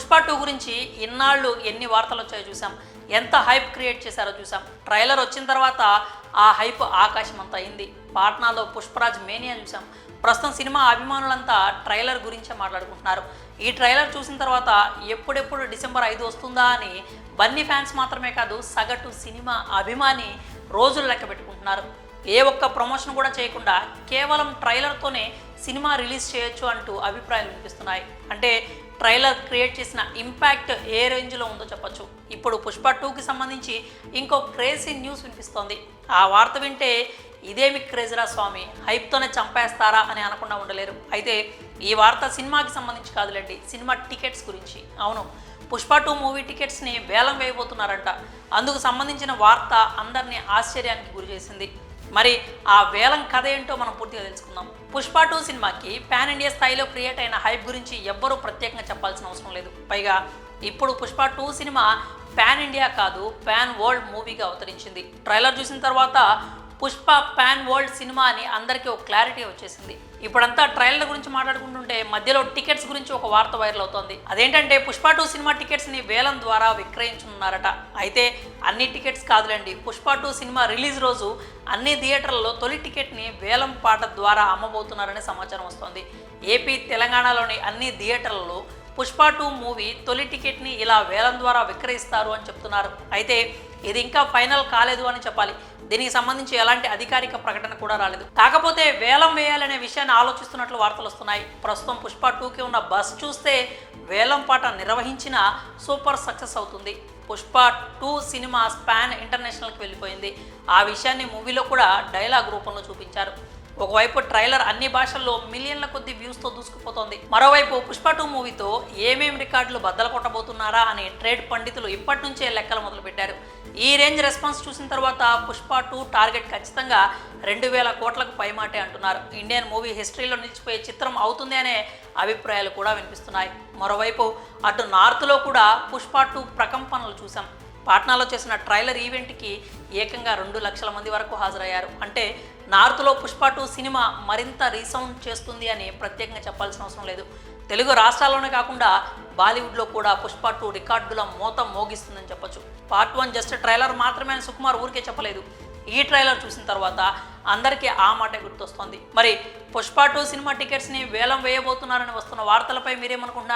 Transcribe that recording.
పుష్ప 2 గురించి ఇన్నాళ్ళు ఎన్ని వార్తలు వచ్చాయో చూసాం, ఎంత హైప్ క్రియేట్ చేశారో చూసాం. ట్రైలర్ వచ్చిన తర్వాత ఆ హైప్ ఆకాశం అంతా అయింది. పాట్నాలో పుష్పరాజ్ మేనియా చూసాం. ప్రస్తుతం సినిమా అభిమానులంతా ట్రైలర్ గురించే మాట్లాడుకుంటున్నారు. ఈ ట్రైలర్ చూసిన తర్వాత ఎప్పుడెప్పుడు డిసెంబర్ 5 వస్తుందా అని బన్నీ ఫ్యాన్స్ మాత్రమే కాదు, సగటు సినిమా అభిమాని రోజులు లెక్క పెట్టుకుంటున్నారు. ఏ ఒక్క ప్రమోషన్ కూడా చేయకుండా కేవలం ట్రైలర్తోనే సినిమా రిలీజ్ చేయొచ్చు అంటూ అభిప్రాయాలు వినిపిస్తున్నాయి. అంటే ట్రైలర్ క్రియేట్ చేసిన ఇంపాక్ట్ ఏ రేంజ్లో ఉందో చెప్పొచ్చు. ఇప్పుడు పుష్ప 2కి సంబంధించి ఇంకో క్రేజీ న్యూస్ వినిపిస్తోంది. ఆ వార్త వింటే ఇదేమి క్రేజీరా స్వామి, హైప్తోనే చంపేస్తారా అని అనకుండా ఉండలేరు. అయితే ఈ వార్త సినిమాకి సంబంధించి కాదులేండి, సినిమా టికెట్స్ గురించి. అవును, పుష్ప 2 మూవీ టికెట్స్ని వేలం వేయబోతున్నారంట. అందుకు సంబంధించిన వార్త అందరినీ ఆశ్చర్యానికి గురి చేసింది. మరి ఆ వేలం కథ ఏంటో మనం పూర్తిగా తెలుసుకుందాం. పుష్ప 2 సినిమాకి పాన్ ఇండియా స్థాయిలో క్రియేట్ అయిన హైప్ గురించి ఎవ్వరూ ప్రత్యేకంగా చెప్పాల్సిన అవసరం లేదు. పైగా ఇప్పుడు పుష్ప 2 సినిమా పాన్ ఇండియా కాదు, పాన్ వరల్డ్ మూవీగా అవతరించింది. ట్రైలర్ చూసిన తర్వాత పుష్ప పాన్ వరల్డ్ సినిమా అని అందరికీ ఒక క్లారిటీ వచ్చేసింది. ఇప్పుడంతా ట్రైలర్ గురించి మాట్లాడుకుంటుంటే మధ్యలో టికెట్స్ గురించి ఒక వార్త వైరల్ అవుతోంది. అదేంటంటే పుష్ప 2 సినిమా టికెట్స్ని వేలం ద్వారా విక్రయించనున్నారట. అయితే అన్ని టికెట్స్ కాదులేండి, పుష్ప 2 సినిమా రిలీజ్ రోజు అన్ని థియేటర్లలో తొలి టికెట్ని వేలం పాట ద్వారా అమ్మబోతున్నారనే సమాచారం వస్తోంది. ఏపీ, తెలంగాణలోని అన్ని థియేటర్లలో పుష్ప 2 మూవీ తొలి టికెట్ని ఇలా వేలం ద్వారా విక్రయిస్తారు అని చెప్తున్నారు. అయితే ఇది ఇంకా ఫైనల్ కాలేదు అని చెప్పాలి. దీనికి సంబంధించి ఎలాంటి అధికారిక ప్రకటన కూడా రాలేదు. కాకపోతే వేలం వేయాలనే విషయాన్ని ఆలోచిస్తున్నట్లు వార్తలు వస్తున్నాయి. ప్రస్తుతం పుష్ప 2కి ఉన్న బస్ చూస్తే వేలం పాట నిర్వహించిన సూపర్ సక్సెస్ అవుతుంది. పుష్ప 2 సినిమా స్పాన్ ఇంటర్నేషనల్కి వెళ్ళిపోయింది. ఆ విషయాన్ని మూవీలో కూడా డైలాగ్ రూపంలో చూపించారు. ఒకవైపు ట్రైలర్ అన్ని భాషల్లో మిలియన్ల కొద్ది వ్యూస్తో దూసుకుపోతోంది. మరోవైపు పుష్ప 2 మూవీతో ఏమేం రికార్డులు బద్దలు కొట్టబోతున్నారా అని ట్రేడ్ పండితులు ఇప్పటి నుంచే లెక్కలు మొదలుపెట్టారు. ఈ రేంజ్ రెస్పాన్స్ చూసిన తర్వాత పుష్ప 2 టార్గెట్ ఖచ్చితంగా 2000 కోట్లకు పైమాటే అంటున్నారు. ఇండియన్ మూవీ హిస్టరీలో నిలిచిపోయే చిత్రం అవుతుంది అనే అభిప్రాయాలు కూడా వినిపిస్తున్నాయి. మరోవైపు అటు నార్త్లో కూడా పుష్ప 2 ప్రకంపనలు చూసాం. పాట్నాలో చేసిన ట్రైలర్ ఈవెంట్కి ఏకంగా 2 లక్షల మంది వరకు హాజరయ్యారు. అంటే నార్త్లో పుష్ప 2 సినిమా మరింత రీసౌండ్ చేస్తుంది అని ప్రత్యేకంగా చెప్పాల్సిన అవసరం లేదు. తెలుగు రాష్ట్రాల్లోనే కాకుండా బాలీవుడ్లో కూడా పుష్ప 2 రికార్డుల మోత మోగిస్తుందని చెప్పొచ్చు. పార్ట్ 1 జస్ట్ ట్రైలర్ మాత్రమే అని సుకుమార్ ఊరికే చెప్పలేదు. ఈ ట్రైలర్ చూసిన తర్వాత అందరికీ ఆ మాటే గుర్తొస్తోంది. మరి పుష్ప 2 సినిమా టికెట్స్ని వేలం వేయబోతున్నారని వస్తున్న వార్తలపై మీరేమనుకుంటున్నారు?